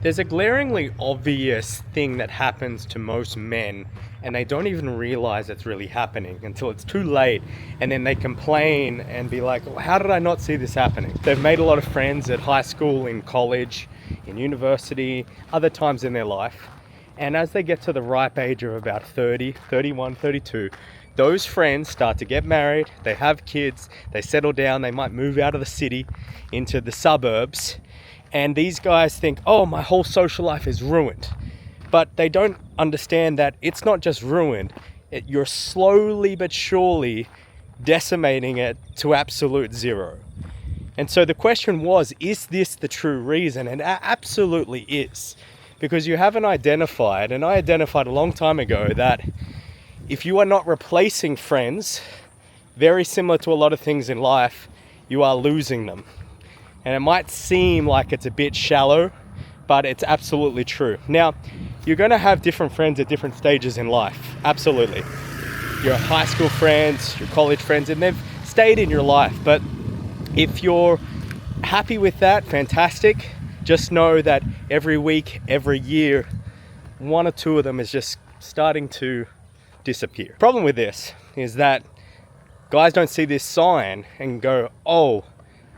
There's a glaringly obvious thing that happens to most men, and they don't even realize it's really happening until it's too late, and then they complain and be like, well, how did I not see this happening? They've made a lot of friends at high school, in college, in university, other times in their life, and as they get to the ripe age of about 30, 31, 32, those friends start to get married, they have kids, they settle down, they might move out of the city into the suburbs. And these guys think, oh, my whole social life is ruined. But they don't understand that it's not just ruined. You're slowly but surely decimating it to absolute zero. And so the question was, is this the true reason? And it absolutely is. Because you haven't identified, and I identified a long time ago, that if you are not replacing friends, very similar to a lot of things in life, you are losing them. And it might seem like it's a bit shallow, but it's absolutely true. Now, you're going to have different friends at different stages in life. Absolutely. Your high school friends, your college friends, and they've stayed in your life. But if you're happy with that, fantastic. Just know that every week, every year, one or two of them is just starting to disappear. Problem with this is that guys don't see this sign and go, oh,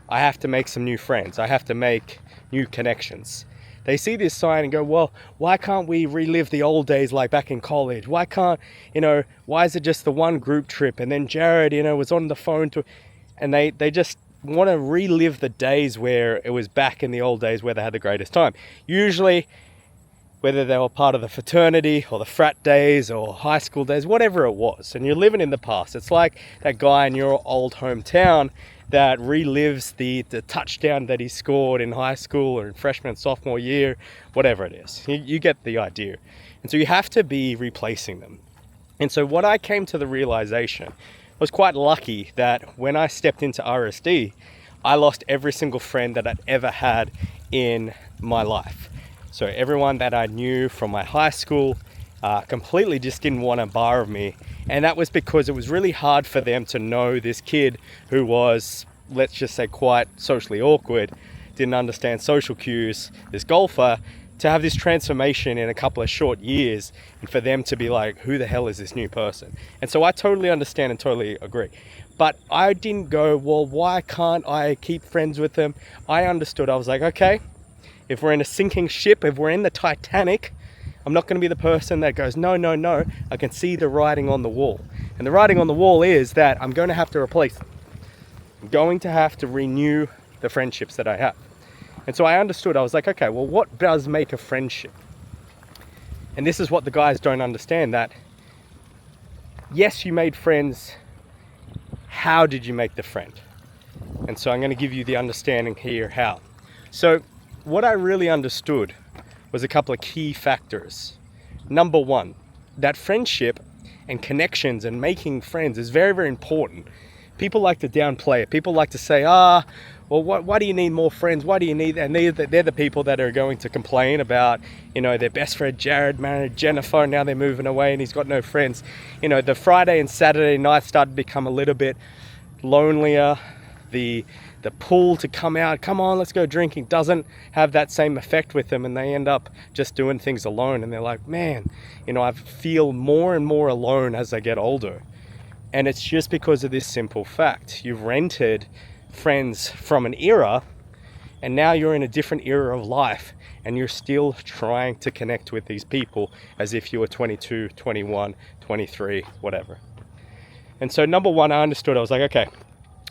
I have to make some new friends. I have to make new connections. They see this sign and go, well, why can't we relive the old days like back in college? Why can't, why is it just the one group trip? And then Jared, was on the phone and they just want to relive the days where it was back in the old days where they had the greatest time. Usually, whether they were part of the fraternity or the frat days or high school days, whatever it was. And you're living in the past. It's like that guy in your old hometown that relives the touchdown that he scored in high school or in freshman and sophomore year, whatever it is. You get the idea. And so you have to be replacing them. And so what I came to the realization was quite lucky that when I stepped into RSD, I lost every single friend that I'd ever had in my life. So everyone that I knew from my high school completely just didn't want a bar of me. And that was because it was really hard for them to know this kid who was, let's just say, quite socially awkward, didn't understand social cues, this golfer, to have this transformation in a couple of short years and for them to be like, who the hell is this new person? And so I totally understand and totally agree. But I didn't go, well, why can't I keep friends with them? I understood. I was like, okay, if we're in a sinking ship, if we're in the Titanic, I'm not going to be the person that goes, no. I can see the writing on the wall. And the writing on the wall is that I'm going to have to replace them. I'm going to have to renew the friendships that I have. And so I understood. I was like, okay, well, what does make a friendship? And this is what the guys don't understand, that yes, you made friends. How did you make the friend? And so I'm going to give you the understanding here how. So what I really understood was a couple of key factors. Number one, that friendship and connections and making friends is very, very important. People like to downplay it. People like to say, well, why do you need more friends? Why do you need, and they're the people that are going to complain about, their best friend Jared married Jennifer and now they're moving away and he's got no friends. The Friday and Saturday nights started to become a little bit lonelier. The pull to come out, come on, let's go drinking, doesn't have that same effect with them, and they end up just doing things alone. And they're like, man, I feel more and more alone as I get older. And it's just because of this simple fact. You've rented friends from an era, and now you're in a different era of life, and you're still trying to connect with these people as if you were 22, 21, 23, whatever. And so number one, I understood. I was like, okay,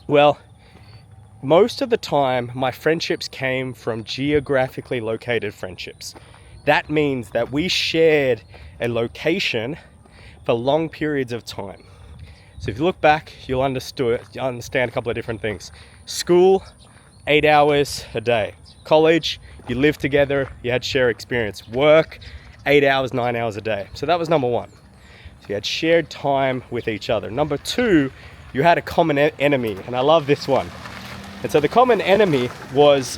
well, most of the time, my friendships came from geographically located friendships. That means that we shared a location for long periods of time. So if you look back, you'll understand a couple of different things. School, 8 hours a day. College, you lived together, you had shared experience. Work, 8 hours, 9 hours a day. So that was number one. So you had shared time with each other. Number two, you had a common enemy, and I love this one. And so the common enemy was,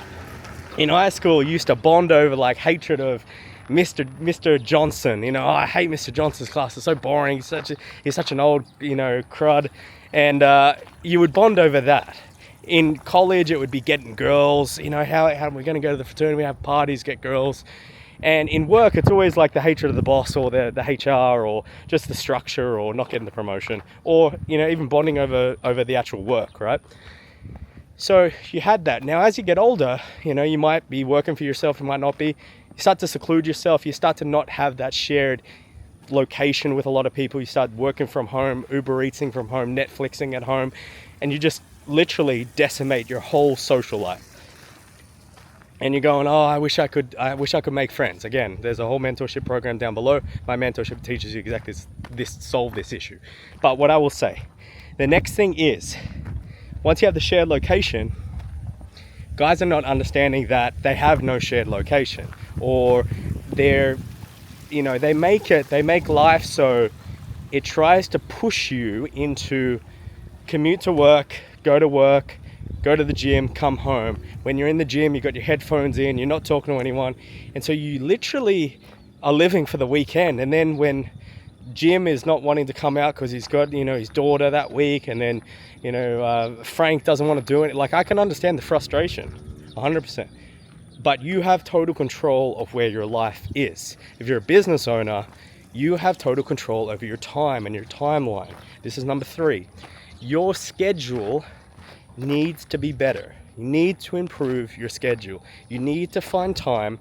in high school, you used to bond over like hatred of Mr. Johnson. I hate Mr. Johnson's class. It's so boring. He's such an old, crud. And you would bond over that. In college, it would be getting girls. You know, how are we going to go to the fraternity? We have parties, get girls. And in work, it's always like the hatred of the boss or the HR or just the structure or not getting the promotion or, you know, even bonding over the actual work, right? So you had that. Now, as you get older, you know, you might be working for yourself, you might not be. You start to seclude yourself. You start to not have that shared location with a lot of people. You start working from home, Uber Eating from home, Netflixing at home, and you just literally decimate your whole social life. And you're going, oh, I wish I could make friends. Again, there's a whole mentorship program down below. My mentorship teaches you exactly solve this issue. But what I will say, the next thing is, once you have the shared location, guys are not understanding that they have no shared location, or they make life so it tries to push you into commute to work, go to the gym, come home. When you're in the gym, you got your headphones in, you're not talking to anyone. And so you literally are living for the weekend. And then when Jim is not wanting to come out because he's got, you know, his daughter that week, and then, you know, Frank doesn't want to do it. Like, I can understand the frustration, 100%. But you have total control of where your life is. If you're a business owner, you have total control over your time and your timeline. This is number 3. Your schedule needs to be better. You need to improve your schedule. You need to find time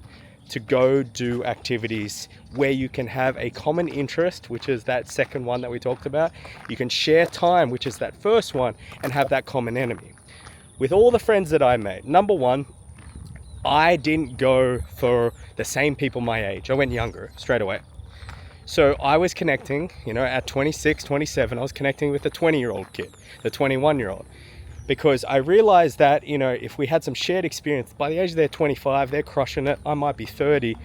to go do activities where you can have a common interest, which is that second one that we talked about. You can share time, which is that first one, and have that common enemy. With all the friends that I made, number 1, I didn't go for the same people my age. I went younger straight away. So I was connecting, you know, at 26, 27, I was connecting with the 20-year-old kid, the 21-year-old. Because I realized that, you know, if we had some shared experience, by the age they're 25, they're crushing it, I might be 30,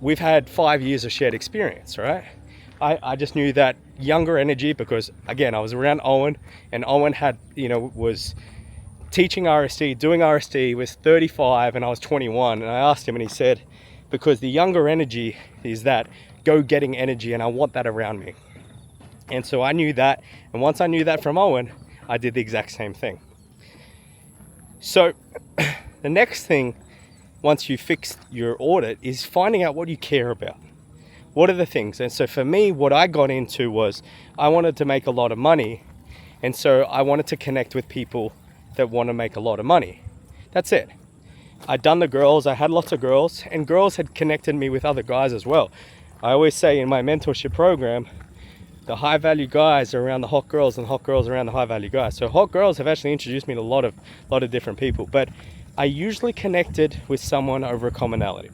we've had 5 years of shared experience, right? I just knew that younger energy because, again, I was around Owen, and Owen had, you know, was teaching RSD, doing RSD, was 35 and I was 21. And I asked him and he said, because the younger energy is that go-getting energy and I want that around me. And so I knew that. And once I knew that from Owen, I did the exact same thing. So the next thing, once you fix your audit, is finding out what you care about. What are the things? And so for me, what I got into was I wanted to make a lot of money. And so I wanted to connect with people that want to make a lot of money. That's it. I'd done the girls, I had lots of girls, and girls had connected me with other guys as well. I always say in my mentorship program, the high value guys are around the hot girls and hot girls are around the high value guys. So hot girls have actually introduced me to a lot of different people, but I usually connected with someone over a commonality.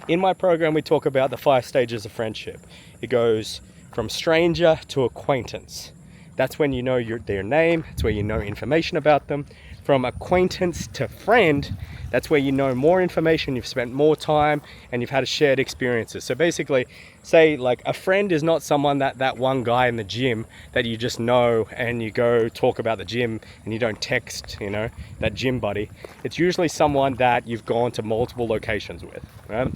In my program, we talk about the 5 stages of friendship. It goes from stranger to acquaintance. That's when you know their name. It's where you know information about them. From acquaintance to friend, that's where you know more information, you've spent more time, and you've had shared experiences. So basically, say like a friend is not someone that one guy in the gym that you just know and you go talk about the gym and you don't text, you know, that gym buddy. It's usually someone that you've gone to multiple locations with, right?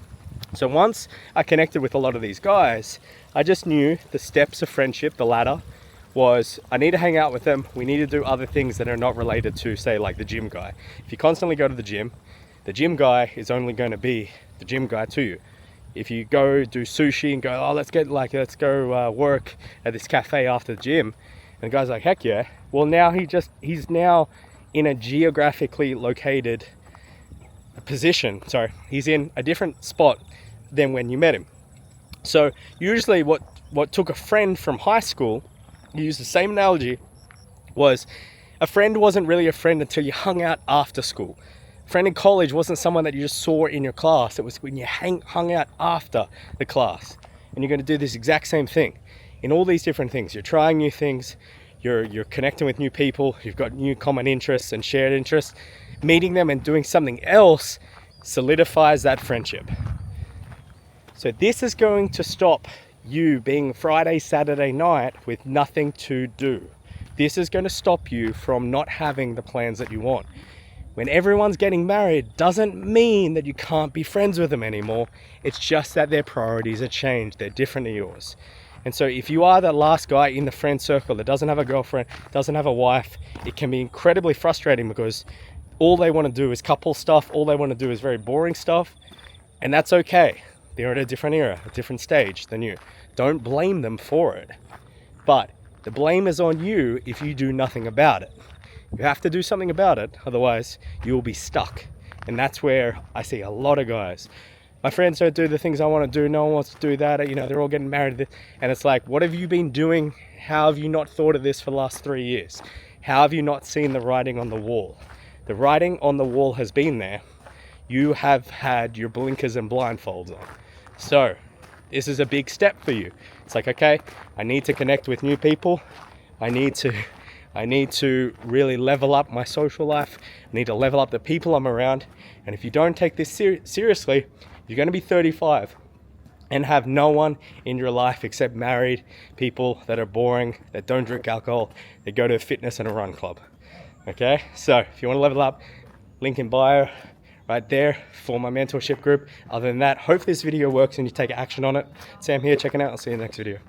So once I connected with a lot of these guys, I just knew the steps of friendship, the ladder, was I need to hang out with them. We need to do other things that are not related to, say, like the gym guy. If you constantly go to the gym guy is only going to be the gym guy to you. If you go do sushi and go, oh, let's go work at this cafe after the gym, and the guy's like, heck yeah. Well, now he's now in a geographically located position. Sorry, he's in a different spot than when you met him. So usually what took a friend from high school, you use the same analogy, was a friend wasn't really a friend until you hung out after school. A friend in college wasn't someone that you just saw in your class. It was when you hung out after the class. And you're going to do this exact same thing in all these different things. You're trying new things. You're connecting with new people. You've got new common interests and shared interests. Meeting them and doing something else solidifies that friendship. So this is going to stop you being Friday, Saturday night with nothing to do. This is going to stop you from not having the plans that you want. When everyone's getting married doesn't mean that you can't be friends with them anymore. It's just that their priorities are changed. They're different to yours. And so if you are that last guy in the friend circle that doesn't have a girlfriend, doesn't have a wife, it can be incredibly frustrating because all they want to do is couple stuff. All they want to do is very boring stuff. And that's okay. They're at a different era, a different stage than you. Don't blame them for it. But the blame is on you if you do nothing about it. You have to do something about it, otherwise you'll be stuck. And that's where I see a lot of guys. My friends don't do the things I want to do. No one wants to do that. You know, they're all getting married. And it's like, what have you been doing? How have you not thought of this for the last 3 years? How have you not seen the writing on the wall? The writing on the wall has been there. You have had your blinkers and blindfolds on. So this is a big step for you. It's like, okay, I need to connect with new people. I need to really level up my social life. I need to level up the people I'm around. And if you don't take this seriously, you're going to be 35 and have no one in your life except married people that are boring, that don't drink alcohol, that go to a fitness and a run club. Okay, so if you want to level up, link in bio right there for my mentorship group. Other than that, hope this video works and you take action on it. Sam here, checking out. I'll see you in the next video.